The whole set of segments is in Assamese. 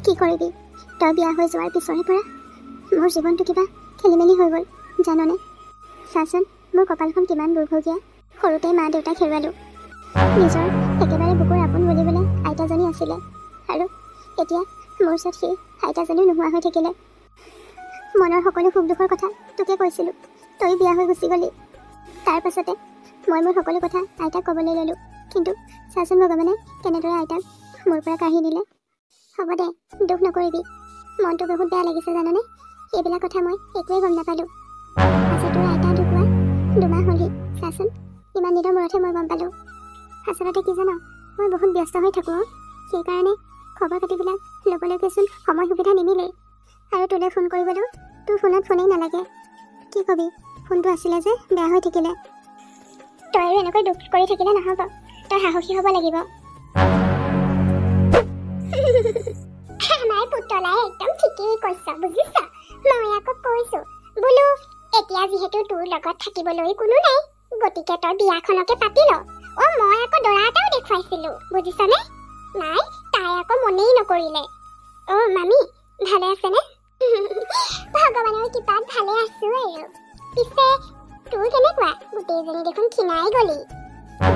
কি কৰিবি তই বিয়া হৈ যোৱাৰ পিছৰে পৰা মোৰ জীৱনটো কিবা খেলি মেলি হৈ গ'ল জাননে চাচোন মোৰ কপালখন কিমান দুৰ্ভগীয়া সৰুতে মা দেউতাক হেৰুৱালোঁ নিজৰ একেবাৰে বুকুৰ আপোন বুলিবলৈ আইতাজনী আছিলে আৰু এতিয়া মোৰ ওচৰত সেই আইতাজনীও নোহোৱা হৈ থাকিলে মনৰ সকলো সুখ দুখৰ কথা তোকে কৈছিলোঁ তই বিয়া হৈ গুচি গ'লি তাৰ পাছতে মই মোৰ সকলো কথা আইতাক ক'বলৈ ল'লোঁ কিন্তু চাচোন ভগৱানে কেনেদৰে আইতাক মোৰ পৰা কাঢ়ি নিলে হ'ব দে দুখ নকৰিবি মনটো বহুত বেয়া লাগিছে জাননে এইবিলাক কথা মই একোৱেই গম নাপালোঁ আজি তোৰ আইতা ঢুকুৱা 2 মাহ হ'লহি চাচোন ইমান দিনৰ মূৰতহে মই গম পালোঁ আচলতে কি জান মই বহুত ব্যস্ত হৈ থাকোঁ সেইকাৰণে খবৰ খাতিবিলাক ল'বলৈকেচোন সময় সুবিধা নিমিলেই আৰু তোলৈ ফোন কৰিবলৈও তোৰ ফোনত ফোনেই নালাগে কি কবি ফোনটো আছিলে যে বেয়া হৈ থাকিলে তই আৰু এনেকৈ দুখ কৰি থাকিলে নহ'ব তই সাহসী হ'ব লাগিব আমাৰ পুতলাই একদম ঠিকেই কৈছ বুজিছ মই আকৌ কৈছোঁ বোলো এতিয়া যিহেতু তোৰ লগত থাকিবলৈ কোনো নাই গতিকে তই বিয়াখনকে পাতি ল মই আকৌ দৰা এটাও দেখুৱাইছিলোঁ বুজিছনে নাই তাই আকৌ মনেই নকৰিলে মামী ভালে আছেনে ভগৱানৰ কৃপাত ভালে আছোঁ আৰু পিছে তোৰ কেনেকুৱা গোটেইজনী দেখোন ক্ষীণাই গলি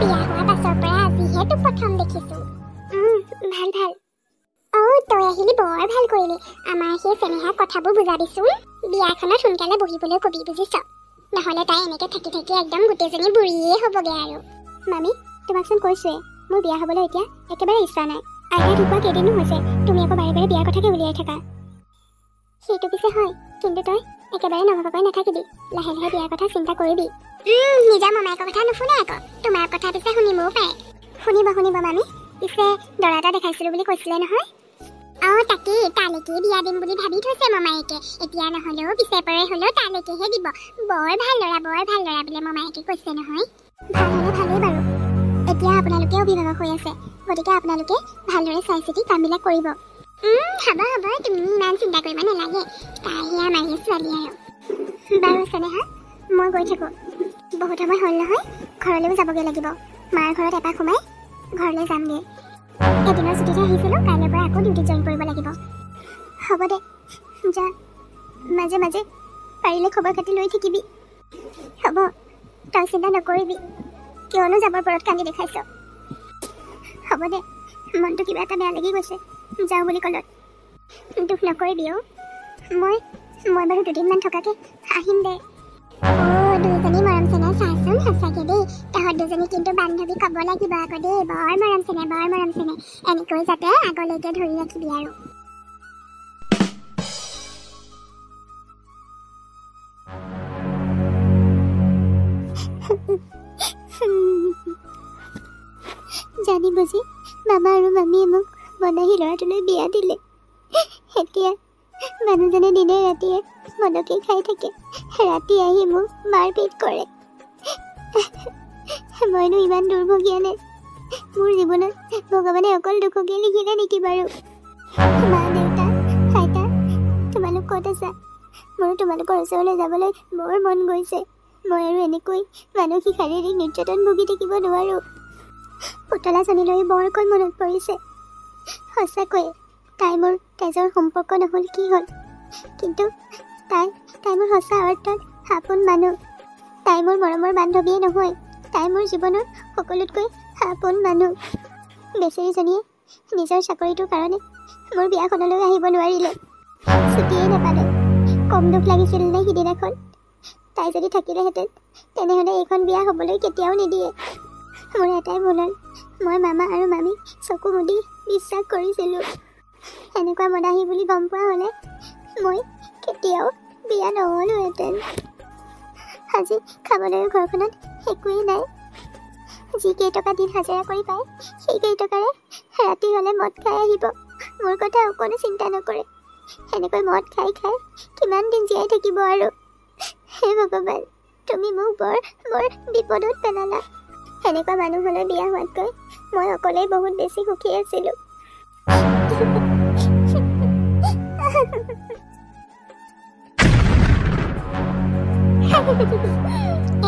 বিয়া হোৱাৰ পাছৰ পৰা আজিহে তোক প্ৰথম দেখিছোঁ ভাল ভাল তই আহিলি বৰ ভাল কৰিলি আমাৰ সেই চেনেহা কথাবোৰ বুজাবিচোন বিয়াখনত সোনকালে বহিবলৈ কবি বুজিছ নহ'লে তাই এনেকৈ থাকি থাকি একদম গোটেইজনী বুঢ়ীয়ে হ'বগৈ আৰু মামী তোমাকচোন কৈছোৱে মোৰ বিয়া হ'বলৈ এতিয়া একেবাৰে ইচ্ছা নাই আইতা ঢুকুৱা কেইদিনো হৈছে তুমি আকৌ বাৰে বাৰে বিয়াৰ কথাকে উলিয়াই থাকা সেইটো পিছে হয় কিন্তু তই একেবাৰে নভবাকৈ নাথাকিবি লাহে লাহে বিয়াৰ কথা চিন্তা কৰিবি নিজৰ মামায়েকৰ কথা নুশুনে আকৌ তোমাৰ কথা পিছে শুনিবও পাৰে শুনিব মামী পিছে দৰা এটা দেখাইছিলোঁ বুলি কৈছিলে নহয় তাকেই তালৈকেই বিয়া দিম বুলি ভাবি থৈছে মামায়েকে এতিয়া নহ'লেও পিছে পৰে হ'লেও তালৈকেহে দিব বৰ ভাল ল'ৰা বোলে মামায়েকে কৈছে নহয় ভাল হ'লে ভালেই বাৰু এতিয়া আপোনালোকে অভিভাৱক হৈ আছে গতিকে আপোনালোকে ভালদৰে চাই চিতি কামবিলাক কৰিব হ'ব তুমি ইমান চিন্তা কৰিব নালাগে তাইহে আমাৰহে ছোৱালী আৰু বাৰু চেনেহা মই গৈ থাকোঁ বহুত সময় হ'ল নহয় ঘৰলৈও যাবগৈ লাগিব মাৰ ঘৰত এপাক সোমাই ঘৰলৈ যামগৈ এদিনৰ ছুটিতে আহিছিলোঁ কাইলৈৰ পৰা আকৌ ডিউটিত জইন কৰিব লাগিব হ'ব দে যা মাজে মাজে পাৰিলে খবৰ খাতি লৈ থাকিবি হ'ব তই চিন্তা নকৰিবি কিয়নো যাবৰ পৰত কান্দি দেখাইছ হ'ব দে মনটো কিবা এটা বেয়া লাগি গৈছে যাওঁ বুলি ক'লত দুখ নকৰিবি মই বাৰু 2 দিনমান থকাকে আহিম দে দুইজনী মৰম চেনেহ চাচোন সঁচাকে দেই তহঁত দুজনী কিন্তু বান্ধৱী ক'ব লাগিব আকৌ দেই বৰ মৰম চেনেহ এনেকৈ যাতে আগলৈকে ধৰি ৰাখিবি আৰু জানি বুজি মামা আৰু মামীয়ে মোক বনাহী ল'ৰাটোলৈ বিয়া দিলে এতিয়া মানুহজনে দিনে ৰাতিয়ে মদকে খাই থাকে ৰাতি আহি মোক মাৰপিট কৰে মইনো ইমান দুৰ্ভগীয়া নে মোৰ জীৱনত ভগৱানে অকল দুখকে লিখিলে নেকি বাৰু মা দেউতা আইতা তোমালোক ক'ত আছা মোৰ তোমালোকৰ ওচৰলৈ যাবলৈ বৰ মন গৈছে মই আৰু এনেকৈ মানসিক শাৰীৰিক নিৰ্যাতন ভুগি থাকিব নোৱাৰোঁ পুতলাজনীলৈ বৰকৈ মনত পৰিছে সঁচাকৈয়ে তাই মোৰ তেজৰ সম্পৰ্ক নহ'ল কি হ'ল কিন্তু তাই মোৰ সঁচা অৰ্থত আপোন মানুহ তাই মোৰ মৰমৰ বান্ধৱীয়ে নহয় তাই মোৰ জীৱনৰ সকলোতকৈ আপোন মানুহ বেচেৰীজনীয়ে নিজৰ চাকৰিটোৰ কাৰণে মোৰ বিয়াখনলৈ আহিব নোৱাৰিলে ছুটিয়েই নাপালে কম দুখ লাগিছিল নে সিদিনাখন তাই যদি থাকিলেহেঁতেন তেনেহ'লে এইখন বিয়া হ'বলৈ কেতিয়াও নিদিয়ে মোৰ এটাই ভুল হ'ল মই মামা আৰু মামীক চকু মুদি বিশ্বাস কৰিছিলোঁ এনেকুৱা মদাহী বুলি গম পোৱা হ'লে মই কেতিয়াও বিয়া নহ'লোহেঁতেন আজি খাবলৈ ঘৰখনত একোৱেই নাই যি কেইটকা দিন হাজিৰা কৰি পায় সেই কেইটকাৰে ৰাতি হ'লে মদ খাই আহিব মোৰ কথা অকণো চিন্তা নকৰে এনেকৈ মদ খাই কিমান দিন জীয়াই থাকিব আৰু হে ভগৱান তুমি মোক বৰ বিপদত পেলালা এনেকুৱা মানুহলৈ বিয়া হোৱাতকৈ মই অকলেই বহুত বেছি সুখী আছিলোঁ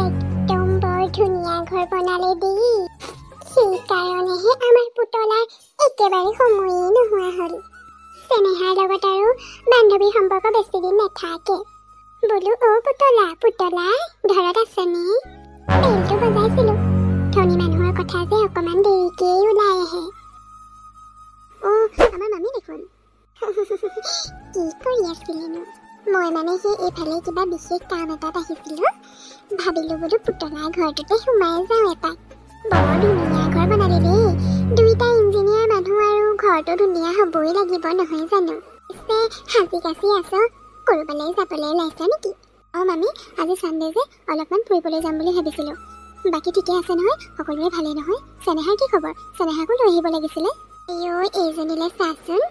একদম বৰ ধুনীয়া ঘৰ বনালে দেই সেইকাৰণেহে আমাৰ পুতলাৰ একেবাৰে সময়েই নোহোৱা হ'ল চেনেহাৰ লগত আৰু বান্ধৱীৰ সম্পৰ্ক বেছি দিন নাথাকে। বোলো পুতলা পুতলা ঘৰত আছেনে? বেলটো বজাইছিলো। ধনী মানুহৰ কথা যে অকমান দেৰিকেই ওলাই আহে। আমাৰ মামী দেখোন। কি কৰি আছিলেনো? মই মানে সেই এইফালে কিবা বিশেষ কাম এটাত আহিছিলো। ভাবিলো বোলো পুতলাৰ ঘৰটোতে সোমাই যাওঁ এপাক। বৰ ধুনীয়া ঘৰ বনালে দেই। দুইটা ইঞ্জিনিয়াৰ মানুহ আৰু ঘৰটো ধুনীয়া হ'বই লাগিব নহয় জানো? পিছে সাজি কাচি আছ? ক'ৰবালৈ যাবলৈ ওলাইছা নেকি? মামী আজি চানডে যে অলপমান ফুৰিবলৈ যাম বুলি ভাবিছিলো। বাকী ঠিকে আছে নহয়? সকলোৰে ভালেই নহয়? চেনেহাৰ কি খবৰ? চেনেহাকো লৈ আহিব লাগিছিলে। এইজনীলৈ চাচোন,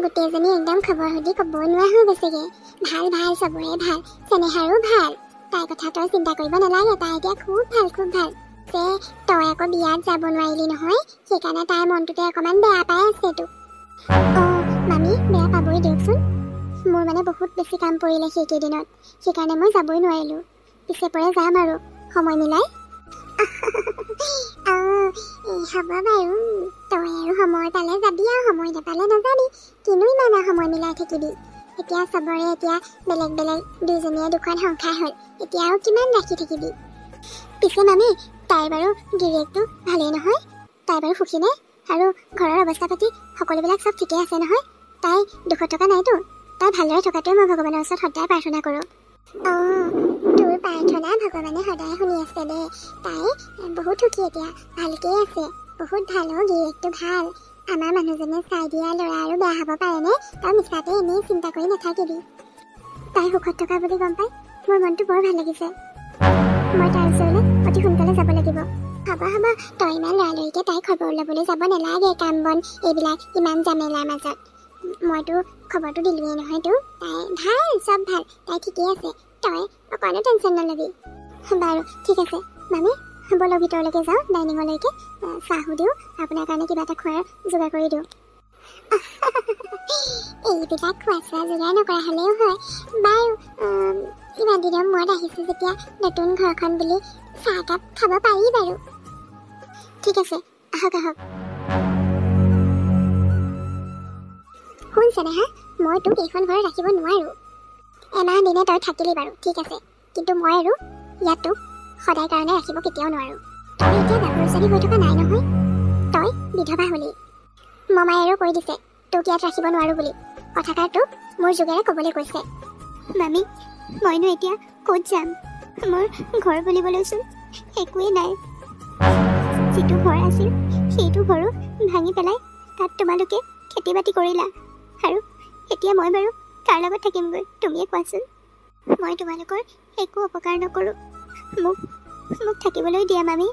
গোটেইজনী একদম খবৰ সুধি ক'ব নোৱাৰা হৈ গৈছেগে। ভাল ভাল চবৰে ভাল, চেনেহাৰো ভাল। তাইৰ কথা তই চিন্তা কৰিব নালাগে, তাই এতিয়া খুব ভাল খুব ভাল। যে তই আকৌ বিয়াত যাব নোৱাৰিলি নহয়, সেইকাৰণে তাইৰ মনটোতে অকণমান বেয়া পাই আছেতো। মামী বেয়া পাবই দিয়কচোন। মোৰ মানে বহুত বেছি কাম পৰিলে সেইকেইদিনত, সেইকাৰণে মই যাবই নোৱাৰিলোঁ। পিছে পৰে যাম আৰু সময় মিলাই। হ'ব বাৰু, তই আৰু সময় পালে যাবি আৰু সময় নাপালে নাযাবি। কিনো ইমান সময় মিলাই থাকিবি? এতিয়া চবৰে এতিয়া বেলেগ বেলেগ দুইজনীয়ে দুখন সংসাৰ হ'ল, এতিয়া আৰু কিমান ৰাখি থাকিবি? পিছে মামী তাইৰ বাৰু গিৰিয়েকটো ভালেই নহয়? তাই বাৰু সুখী নে? আৰু ঘৰৰ অৱস্থা পাতি সকলোবিলাক চব ঠিকে আছে নহয়? তাই দুখত থকা নাইতো? তাই ভালদৰে থকাটোৱে মই ভগৱানৰ ওচৰত সদায় প্ৰাৰ্থনা কৰোঁ। তোৰ প্ৰাৰ্থনা ভগৱানে সদায় শুনি আছে দে। তাই বহুত সুখী এতিয়া, ভালকেই আছে। বহুত ভাল গিৰিয়েকটো ভাল। আমাৰ মানুহজনে চাই দিয়া ল'ৰা আৰু বেয়া হ'ব পাৰেনে? তই মিছাতে এনেই চিন্তা কৰি নাথাকিবি। তাই সুখত থকা বুলি গম পাই মোৰ মনটো বৰ ভাল লাগিছে। মই তাইৰ ওচৰলৈ অতি সোনকালে যাব লাগিব। হ'ব তই ইমান লৰালৰিকৈ তাই খবৰ ল'বলৈ যাব নালাগে। কাম বন এইবিলাক ইমান জামেলাৰ মাজত মইতো খবৰটো দিলোৱেই নহয় তোৰ। তাই ভাল, চব ভাল, তাই ঠিকেই আছে। তই অকণো টেনশ্যন নল'বি। বাৰু ঠিক আছে মামী, ব'লক ভিতৰলৈকে যাওঁ, ডাইনিঙলৈকে চাহো দিওঁ, আপোনাৰ কাৰণে কিবা এটা খোৱাৰ যোগাৰ কৰি দিওঁ। এইবিলাক খোৱা চোৱা যোগাৰ নকৰা হ'লেও হয়। বাৰু ইমান দিনৰ মূৰত আহিছোঁ যেতিয়া নতুন ঘৰখন বুলি চাহ একাপ খাব পাৰি বাৰু। ঠিক আছে আহক। শুন চেনেহা, মই তোক এইখন ঘৰত ৰাখিব নোৱাৰোঁ। এমাহ দিনে তই থাকিলি বাৰু ঠিক আছে, কিন্তু মই আৰু ইয়াত তোক সদায় কাৰণে ৰাখিব কেতিয়াও নোৱাৰোঁ। তই এতিয়া গাভৰুচনী হৈ থকা নাই নহয়, তই বিধৱা হ'লি। মমায়েও কৈ দিছে তোক ইয়াত ৰাখিব নোৱাৰোঁ বুলি। কথাষাৰ তোক মোৰ যোগেৰে ক'বলৈ কৈছে। মামী মইনো এতিয়া ক'ত যাম? মোৰ ঘৰ বুলিবলৈচোন একোৱেই নাই। যিটো ঘৰ আছিল সেইটো ঘৰো ভাঙি পেলাই তাত তোমালোকে খেতি বাতি কৰিলা, আৰু এতিয়া মই বাৰু কাৰ লগত থাকিমগৈ তুমিয়ে কোৱাচোন? মই তোমালোকৰ একো অপকাৰ নকৰোঁ, মোক থাকিবলৈ দিয়া মামী।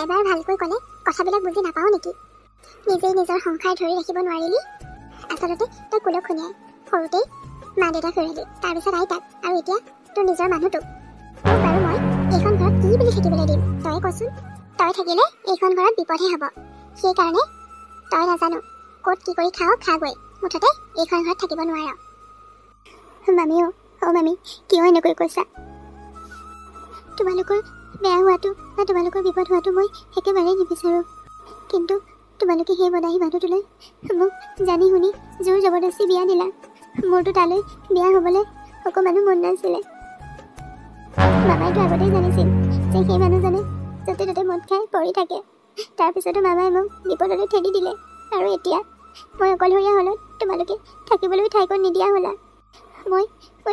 এবাৰ ভালকৈ ক'লে কথাবিলাক বুজি নাপাওঁ নেকি? নিজেই নিজৰ সংসাৰ ধৰি ৰাখিব নোৱাৰিলি। আচলতে তই কুলক্ষণীয়াই, সৰুতেই মা দেউতাক হেৰুৱালি, তাৰপিছত আইতাক, আৰু এতিয়া তোৰ নিজৰ মানুহটোক। তোক বাৰু মই এইখন ঘৰত কি বুলি থাকিবলৈ দিম তই কচোন? তই থাকিলে এইখন ঘৰত বিপদহে হ'ব। সেইকাৰণে তই নাজানো ক'ত কি কৰি খাওঁ খাগৈ, মুঠতে এইখন ঘৰত থাকিব নোৱাৰ। মামী মামী কিয় এনেকৈ কৈছা? তোমালোকৰ বেয়া হোৱাটো বা তোমালোকৰ বিপদ হোৱাটো মই একেবাৰেই নিবিচাৰোঁ, কিন্তু তোমালোকে সেই বদাহী মানুহটোলৈ মোক জানি শুনি জোৰ জবৰদস্তি বিয়া দিলা। মোৰতো তালৈ বিয়া হ'বলৈ অকণমানো মন নাছিলে। মামাইতো আগতেই জানিছিল যে সেই মানুহজনে য'তে ত'তে মদ খাই পৰি থাকে। তাৰপিছতো মামাই মোক বিপদলৈ ঠেলি দিলে, আৰু এতিয়া মই অকলশৰীয়া হ'লত তোমালোকে থাকিবলৈ ঠাইকণ নিদিয়া হ'লা। মই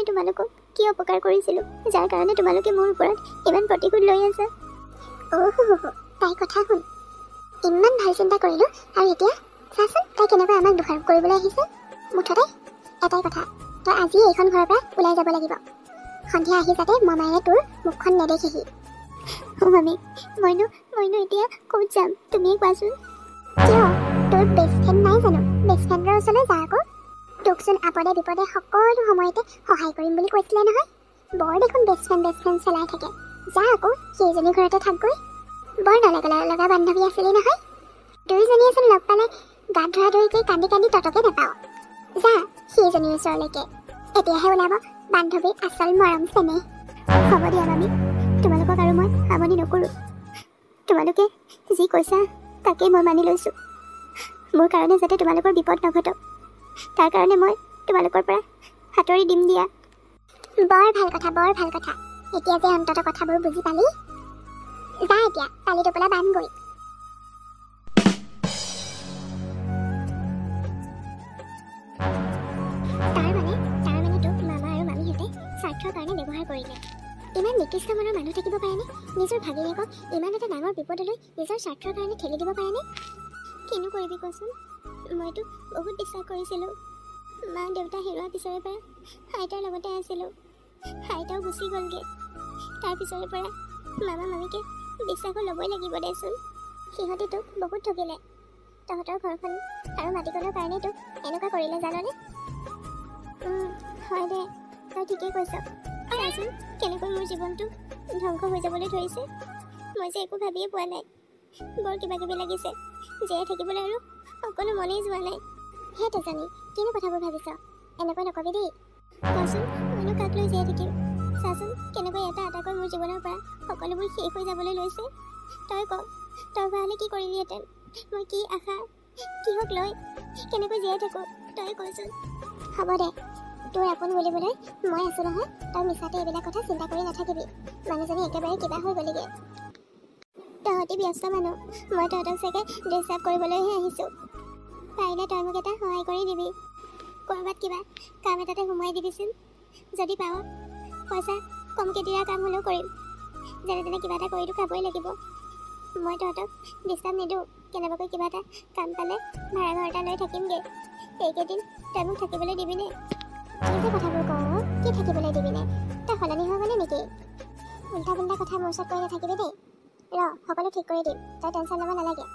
তোমালোকক কি অপকাৰ কৰিছিলোঁ যাৰ কাৰণে তোমালোকে মোৰ ওপৰত ইমান প্ৰতিশোধ লৈ আছা? তাইৰ কথা শুন, ইমান ভাল চিন্তা কৰিলোঁ, আৰু এতিয়া চাচোন তাই কেনেকৈ আমাক দোষাৰোপ কৰিবলৈ আহিছে। মুঠতে এটাই কথা, তই আজিয়ে এইখন ঘৰৰ পৰা ওলাই যাব লাগিব। সন্ধিয়া আহি যাতে মমায়ে তোৰ মুখখন নেদেখেহি। মামী মইনো এতিয়া ক'ত যাম তুমিয়ে কোৱাচোন? কিয় তোৰ বেষ্ট ফ্ৰেণ্ড নাই জানো? বেষ্ট ফ্ৰেণ্ডৰ ওচৰলৈ যা আকৌ। তোকচোন আপদে বিপদে সকলো সময়তে সহায় কৰিম বুলি কৈছিলে নহয়। বৰ দেখোন বেষ্ট ফ্ৰেণ্ড চলাই থাকে। যা আকৌ সেইজনী ঘৰতে থাকগৈ। বৰ লগা বান্ধৱী আছিলি নহয়। দুইজনীয়েচোন লগ পালে গাত ধৰা ধৰি কৰি কান্দি ততকে নাপাওঁ। যা সেইজনীৰ ওচৰলৈকে, এতিয়াহে ওলাব বান্ধৱীৰ আচল মৰম চেনেহ। হ'ব দিয়া মামী, তোমালোকক আৰু মই আমনি নকৰোঁ। তোমালোকে যি কৈছা তাকেই মই মানি লৈছোঁ। মোৰ কাৰণে যাতে তোমালোকৰ বিপদ নঘটক তাৰ কাৰণে মই তোমালোকৰ পৰা হাতৰি দিম দিয়া। বৰ ভাল কথা, বৰ ভাল কথা। এতিয়া যে অন্তত কথাবোৰ বুজি পালি, যা এতিয়া পালি টোপোলা বান্ধগৈ। তাৰমানে তোক মামা আৰু মামীহঁতে স্বাৰ্থৰ কাৰণে ব্যৱহাৰ কৰিলে। ইমান নিকৃষ্ট মনৰ মানুহ থাকিব পাৰেনে? নিজৰ ভাগিনীয়েকক ইমান এটা ডাঙৰ বিপদলৈ নিজৰ স্বাৰ্থৰ কাৰণে ঠেলি দিব পাৰেনে? কিনো কৰিবি কচোন, মইতো বহুত বিশ্বাস কৰিছিলোঁ। মা দেউতা হেৰুৱাৰ পিছৰে পৰা আইতাৰ লগতে আছিলোঁ। আইতাও গুচি গ'লগৈ। তাৰ পিছৰে পৰা মামা মামীকে বিশ্বাসো ল'বই লাগিব দেচোন। সিহঁতে তোক বহুত ঠগিলে। তহঁতৰ ঘৰখন আৰু মাটিকণৰ কাৰণেই তোক এনেকুৱা কৰিলে জাননে? হয় দে, তই ঠিকেই কৈছ। চাচোন কেনেকৈ মোৰ জীৱনটো ধ্বংস হৈ যাবলৈ ধৰিছে। মই যে একো ভাবিয়ে পোৱা নাই। বৰ কিবা কিবি লাগিছে। জীয়াই থাকিবলৈ আৰু অকণো মনেই যোৱা নাই। সেইটো জানি কিনো কথাবোৰ ভাবিছ? এনেকৈ নকবি দেই। কচোন মইনো কাক লৈ জীয়াই থাকিম? চাচোন কেনেকৈ এটা এটাকৈ মোৰ জীৱনৰ পৰা সকলোবোৰ শেষ হৈ যাবলৈ লৈছে। তই ক, তই হোৱা হ'লে কি কৰিলিহেঁতেন? মই কি আশা, কিহক লৈ কেনেকৈ জীয়াই থাকোঁ তই কচোন। হ'ব দে, তোৰ আপোন বুলিবলৈ মই আছোঁ নহয়। তই মিছাতে এইবিলাক কথা চিন্তা কৰি নাথাকিবি। মানুহজনী একেবাৰে কিবা হৈ গ'লিগৈ। তহঁতি ব্যস্ত মানুহ, মই তহঁতক চাগে ডিষ্টাৰ্ব কৰিবলৈহে আহিছোঁ। পাৰিলে তই মোক এটা সহায় কৰি দিবি। ক'ৰবাত কিবা কাম এটাতে সোমোৱাই দিবিচোন। যদি পাৱ পইচা কমকৈ দিয়া কাম হ'লেও কৰিম। যেনে তেনে কিবা এটা কৰিতো খাবই লাগিব। মই তহঁতক ডিষ্টাৰ্ব নিদিওঁ। কেনেবাকৈ কিবা এটা কাম পালে ভাড়া ঘৰ এটা লৈ থাকিমগৈ। এইকেইদিন তই মোক থাকিবলৈ দিবিনে? কি যে কথাবোৰ কওঁ, কি থাকিবলৈ দিবিনে? তই সলনি হৈ গ'লি নেকি? উল্টা পুল্টা কথা মোৰ ওচৰত কৈ নাথাকিবি দেই। সকলো ঠিক কৰি দিম, তই টেনশ্যন ল'ব নালাগে।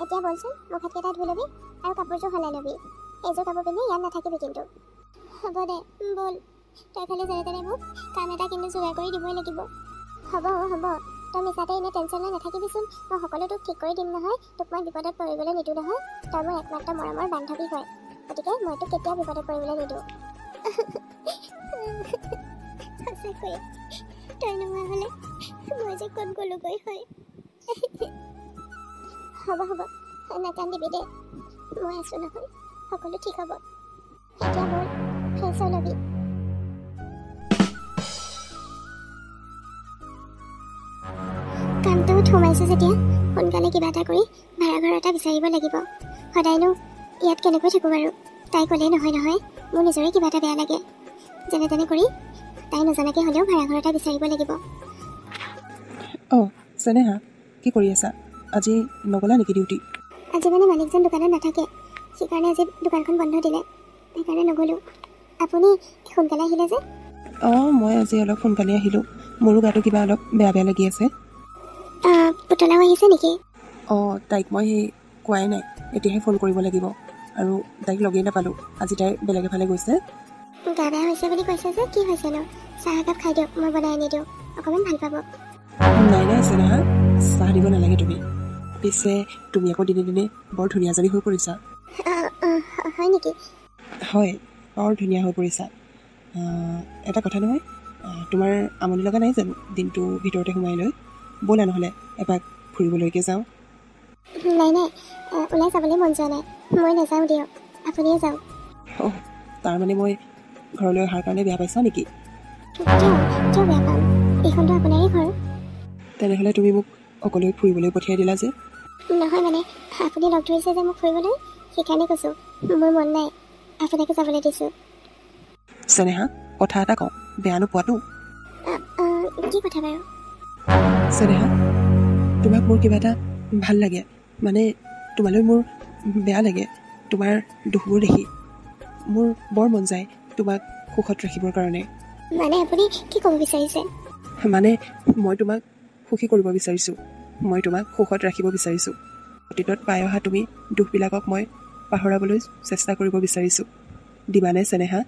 এতিয়া বলচোন মুখ হাতকেইটা ধুই ল'বি আৰু কাপোৰযোৰ সলাই ল'বি। এইযোৰ কাপোৰ পিন্ধি ইয়াত নাথাকিবি কিন্তু। হ'ব দে, বল। তই খালি যেনে তেনে মোক কাম এটা কিন্তু যোগাৰ কৰি দিবই লাগিব। হ'ব হ'ব, তই মিছাতে এনেই টেনশ্যন লৈ নাথাকিবিচোন। মই সকলো তোক ঠিক কৰি দিম নহয়। তোক মই বিপদত পৰিবলৈ নিদিওঁ নহয়। তই মোৰ একমাত্ৰ মৰমৰ বান্ধৱী হয়, গতিকে মই তোক কেতিয়াও বিপদত পৰিবলৈ নিদিওঁ। সঁচাকৈয়ে তই নোহোৱা হ'লে মই যে ক'ত গ'লোগৈ হয়। হ'ব হ'ব, নাকান্দিবি দেই। মই আছোঁ নহয়, সকলো ঠিক হ'ব। এতিয়া বল, ফ্ৰেছ হৈ ল'বি। কামটোত সোমাইছোঁ যেতিয়া সোনকালে কিবা এটা কৰি ভাড়া ঘৰ এটা বিচাৰিব লাগিব। সদায়নো ইয়াত কেনেকৈ থাকোঁ বাৰু? তাই ক'লেই নহয় নহয়, মোৰ নিজৰে কিবা এটা বেয়া লাগে। যেনে তেনে কৰি তাই নজনাকৈ হ'লেও ভাড়া ঘৰ এটা বিচাৰিব লাগিব। চেনেহা, কি কৰি আছা? আজি নগ'লা নেকি ডিউটি? আজি মানে মালিকজন দোকানত নাথাকে, সেইকাৰণে আজি দোকানখন বন্ধ দিলে, সেইকাৰণে নগ'লোঁ। আপুনি সোনকালে আহিলে যে? মই আজি অলপ সোনকালে আহিলোঁ। মোৰো গাটো কিবা অলপ বেয়া বেয়া লাগি আছে। পুতলাও আহিছে নেকি? তাইক মই কোৱাই নাই, এতিয়াহে ফোন কৰিব লাগিব। আৰু তাইক লগেই নাপালোঁ। আজি তাই বেলেগ এফালে গৈছে। গা বেয়া হৈছে বুলি কৈছে যে, কি হৈছেনো? চাহ একাপ খাই দিয়ক, মই বনাই আনি দিওঁ, অকণমান ভাল পাব। নাই চেনেহা, চাহ দিব নালাগে তুমি। পিছে তুমি আকৌ দিনে দিনে বৰ ধুনীয়াজনী হৈ পৰিছা। হয় নেকি? হয়, বৰ ধুনীয়া হৈ পৰিছা। এটা কথা নহয়, তোমাৰ আমনি লগা নাই জানো দিনটো ভিতৰতে সোমাই লৈ? ব'লা নহ'লে এপাক ফুৰিবলৈকে যাওঁ। নাই ওলাই যাবলৈ মন যোৱা নাই। মই নাযাওঁ দিয়ক, আপুনিয়ে যাওক। তাৰমানে মই ঘৰলৈ অহাৰ কাৰণে বেয়া পাইছা নেকি? কিয় বেয়া পাম? এইখনতো আপোনাৰে ঘৰ। তেনেহ'লে তুমি মোক অকলে ফুৰিবলৈ পঠিয়াই দিলা যে? নহয় মানে আপুনি লগ ধৰিছে যে মোক ফুৰিবলৈ, সেইকাৰণে কৈছোঁ। মোৰ মন নাই, আপোনাকে যাবলৈ দিছোঁ। চেনেহা, কথা এটা কওঁ, বেয়া নোপোৱাতো? কি কথা বাৰু? চেনেহা, তোমাক মোৰ কিবা এটা ভাল লাগে, মানে তোমালৈ মোৰ বেয়া লাগে। তোমাৰ দুখবোৰ দেখি মোৰ বৰ মন যায় তোমাক সুখত ৰাখিবৰ কাৰণে। মানে আপুনি কি ক'ব বিচাৰিছে? মানে মই তোমাক সুখী কৰিব বিচাৰিছোঁ, মই তোমাক সুখত ৰাখিব বিচাৰিছোঁ। অতীতত পাই অহা তুমি দুখবিলাকক মই পাহৰাবলৈ চেষ্টা কৰিব বিচাৰিছোঁ। দিবানে চেনেহা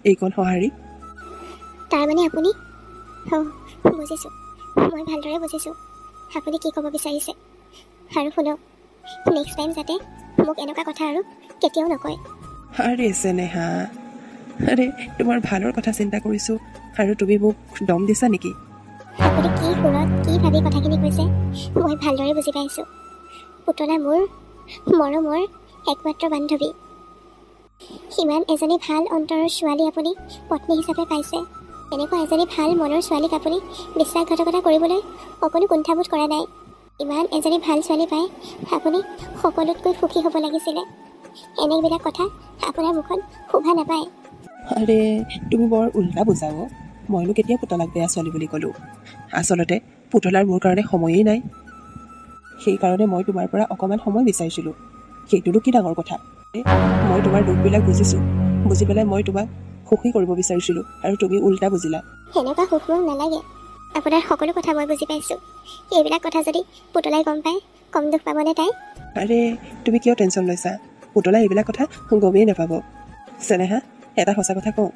এইকণ সঁহাৰি? তাৰমানে আপুনি? বুজিছোঁ, মই ভালদৰে বুজিছোঁ আপুনি কি ক'ব বিচাৰিছে। আৰু শুনক, নেক্সট টাইম যাতে মোক এনেকুৱা কথা আৰু কেতিয়াও নকয়। আৰে চেনেহা, আৰে তোমাৰ ভালৰ কথা চিন্তা কৰিছোঁ আৰু তুমি মোক দম দিছা নেকি? আপুনি কি সুৰত কি ভাবি কথাখিনি কৈছে মই ভালদৰে বুজি পাইছোঁ। পুতলা মোৰ মৰমৰ একমাত্ৰ বান্ধৱী। সিমান এজনী ভাল অন্তৰৰ ছোৱালী আপুনি পত্নী হিচাপে পাইছে। এনেকুৱা এজনী ভাল মনৰ ছোৱালীক আপুনি বিশ্বাসঘাতকতা কৰিবলৈ অকণো কুণ্ঠাবোধ কৰা নাই। ইমান এজনী ভাল ছোৱালী পাই আপুনি সকলোতকৈ সুখী হ'ব লাগিছিলে। এনেবিলাক কথা আপোনাৰ মুখত শোভা নাপায়। আৰে তুমি বৰ উল্টা বুজাব। মইনো কেতিয়া পুতলাক বেয়া ছোৱালী বুলি ক'লোঁ? আচলতে পুতলাৰ মোৰ কাৰণে সময়েই নাই। সেইকাৰণে মই তোমাৰ পৰা অকণমান সময় বিচাৰিছিলোঁ। সেইটোতো কি ডাঙৰ কথা? মই তোমাৰ দুখবিলাক বুজিছোঁ। বুজি পেলাই মই তোমাক সুখী কৰিব বিচাৰিছিলোঁ আৰু তুমি উল্টা বুজিলা। সেনেকুৱা সুখ মোৰ নালাগে। আপোনাৰ সকলো কথা মই বুজি পাইছোঁ। এইবিলাক কথা যদি পুতলাই গম পায় কম দুখ পাবনে তাই? আৰে তুমি কিয় টেনশ্যন লৈছা? পুতলাই এইবিলাক কথা গমেই নাপাব। চেনেহা, এটা সঁচা কথা কওঁ,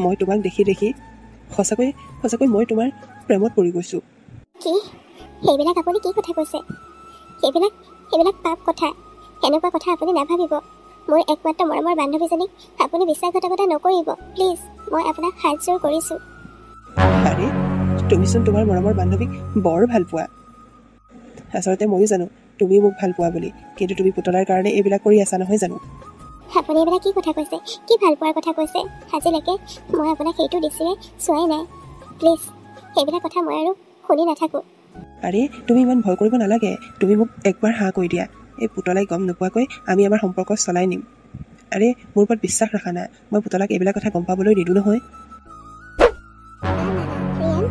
মই তোমাক দেখি সঁচাকৈ মই তোমাৰ প্ৰেমত পৰি গৈছোঁ। কি? সেইবিলাক আপুনি কি কথা কৈছে? সেইবিলাক পাপ কথা। এনেকুৱা কথা আপুনি নাভাবিব। মোৰ একমাত্ৰ মৰমৰ বান্ধৱীজনীক আপুনি বিশ্বাসঘাতকতা নকৰিব প্লিজ। মই আপোনাক হাত জোৰ কৰিছোঁ। আৰে তুমিচোন তোমাৰ মৰমৰ বান্ধৱীক বৰ ভাল পোৱা। আচলতে ময়ো জানো তুমি মোক ভাল পোৱা বুলি, কিন্তু তুমি পুতলাৰ কাৰণে এইবিলাক কৰি আছা নহয় জানো? আপুনি এইবিলাক কি কথা কৈছে? কি ভাল পোৱাৰ কথা কৈছে? আজিলৈকে মই আপোনাক সেইটো দৃষ্টিৰে চোৱাই নাই। প্লিজ সেইবিলাক কথা মই আৰু শুনি নাথাকোঁ। আৰে তুমি ইমান ভয় কৰিব নালাগে। তুমি মোক একবাৰ হাঁ কৈ দিয়া। এই পুতলাই গম নোপোৱাকৈ আমি আমাৰ সম্পৰ্ক চলাই নিম। আৰে মোৰ ওপৰত বিশ্বাস ৰাখা না। মই পুতলাক এইবিলাক কথা গম পাবলৈ নিদিওঁ নহয়। ৰিয়ান,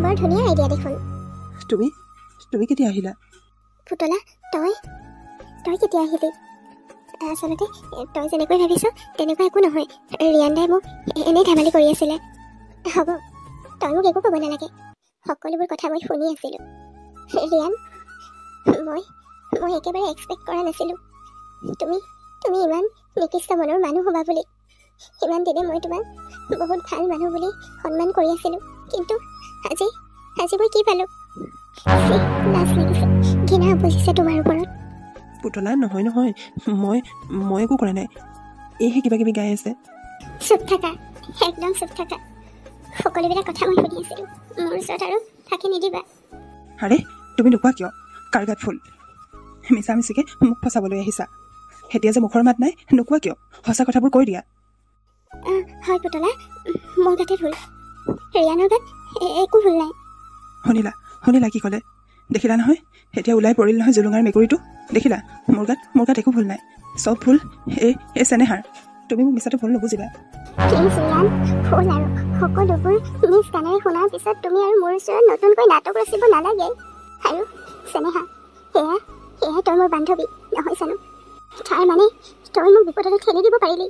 বৰ ধুনীয়া আইডিয়া দেখোন। তুমি কেতিয়া আহিলা? পুতলা, তই কেতিয়া আহিলি? আচলতে তই যেনেকৈ ভাবিছ তেনেকুৱা একো নহয়। ৰিয়ান দাই মোক এনেই ধেমালি কৰি আছিলে। হ'ব, তই মোক একো ক'ব নালাগে। সকলোবোৰ কথা মই শুনি আছিলোঁ। ৰিয়ান, মই একেবাৰে এক্সপেক্ট কৰা নাছিলোঁ তুমি ইমান নিকৃষ্ট মনৰ মানুহ হ'বা বুলি। ইমান দিনে মই তোমাক বহুত ভাল মানুহ বুলি সন্মান কৰি আছিলোঁ, কিন্তু আজি মই কি পালোঁ? লাজ লাগিছে, ঘৃণা উপজিছে তোমাৰ ওপৰত। পুতলা, নহয় মই একো কৰা নাই। এইহে কিবা কিবি গাই আছে। চুপ থাকা, একদম চুপ থাকা। সকলোবিলাক কথা মই শুনি আছিলোঁ। মোৰ ওচৰত আৰু থাকি নিদিবা। আৰে তুমি নোকোৱা কিয়? কাৰ গাত ফুল? মিছামিছিকে মোক ফচাবলৈ আহিছা। এতিয়া যে মুখৰ মাত নাই, নোকোৱা কিয়? সঁচা কথাবোৰ কৈ দিয়া। হয় পুতলা, মোৰ গাতে ভুল। ৰিয়ানৰ গাত একো ভুল নাই। শুনিলা কি ক'লে? দেখিলা নহয়, এতিয়া ওলাই পৰিল নহয় জুলুঙাৰ মেকুৰীটো। দেখিলা, মোৰ গাত একো ভুল নাই। চব ভুল এই চেনেহাৰ। তুমি মোক মিছাটো ভুল নুবুজিবা। প্লিজ ৰিয়ান, ভুল আৰু সকলোবোৰ নিজ কাণেৰে শুনাৰ পিছত তুমি আৰু মোৰ ওচৰত নতুনকৈ নাটক ৰচিব নালাগে। আৰু চেনেহা, সেয়াই তই মোৰ বান্ধৱী নহয় জানো? তাৰ মানে তই মোক বিপদলৈ ঠেলি দিব পাৰিলি।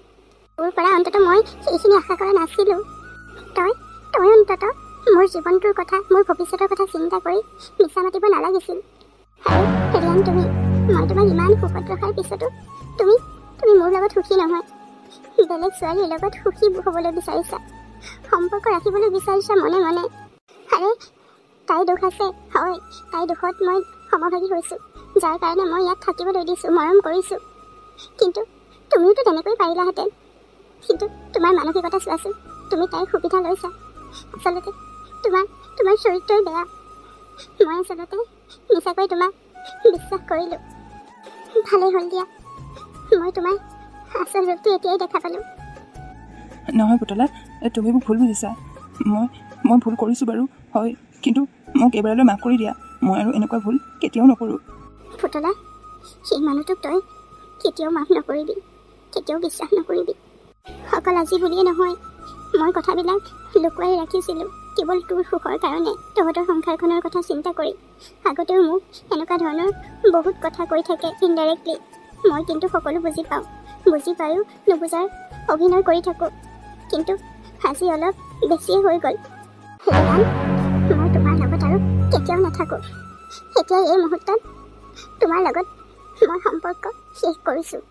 তোৰ পৰা অন্ততঃ মই সেইখিনি আশা কৰা নাছিলোঁ। তই অন্ততঃ মোৰ জীৱনটোৰ কথা, মোৰ ভৱিষ্যতৰ কথা চিন্তা কৰি মিছা মাতিব নালাগিছিল। আৰু ৰিয়ান, মই তোমাক ইমান সুখত ৰখাৰ পিছতো তুমি মোৰ লগত সুখী নহয়। বেলেগ ছোৱালীৰ লগত সুখী হ'বলৈ বিচাৰিছা, সম্পৰ্ক ৰাখিবলৈ বিচাৰিছা মনে মনে। আৰে তাই দুখ আছে, হয়, তাই দুখত মই সমভাগী হৈছোঁ, যাৰ কাৰণে মই ইয়াত থাকিবলৈ দিছোঁ, মৰম কৰিছোঁ। কিন্তু তুমিওতো তেনেকৈ পাৰিলাহেঁতেন। কিন্তু তোমাৰ মানসিকতা চোৱাচোন, তুমি তাইৰ সুবিধা লৈছা। আচলতে তোমাৰ চৰিত্ৰই বেয়া। মই আচলতে মিছাকৈ তোমাক বিশ্বাস কৰিলোঁ। ভালেই হ'ল দিয়া, মই তোমাৰ আচল ৰূপটো এতিয়াই দেখা পালোঁ। নহয় পুতলা, তুমি মোক ভুল বুজিছা। মই ভুল কৰিছোঁ বাৰু, হয়, কিন্তু মোক এইবাৰলৈ মাফ কৰি দিয়া। মই আৰু এনেকুৱা ভুল কেতিয়াও নকৰোঁ। পুতলা, সেই মানুহটোক তই কেতিয়াও মাফ নকৰিবি, কেতিয়াও বিশ্বাস নকৰিবি। অকল আজি বুলিয়ে নহয়, মই কথাবিলাক লুকুৱাই ৰাখিছিলোঁ কেৱল তোৰ সুখৰ কাৰণে, তহঁতৰ সংসাৰখনৰ কথা চিন্তা কৰি। আগতেও মোক এনেকুৱা ধৰণৰ বহুত কথা কৈ থাকে ইনডাইৰেক্টলি। মই কিন্তু সকলো বুজি পাওঁ, বুজি পায়ো নুবুজাৰ অভিনয় কৰি থাকোঁ। কিন্তু আজি অলপ বেছিয়ে হৈ গ'ল। ৰিয়ান, মই তোমাৰ লগত আৰু কেতিয়াও নাথাকোঁ। এতিয়া এই মুহূৰ্তত তোমাৰ লগত মই সম্পৰ্ক শেষ কৰিছোঁ।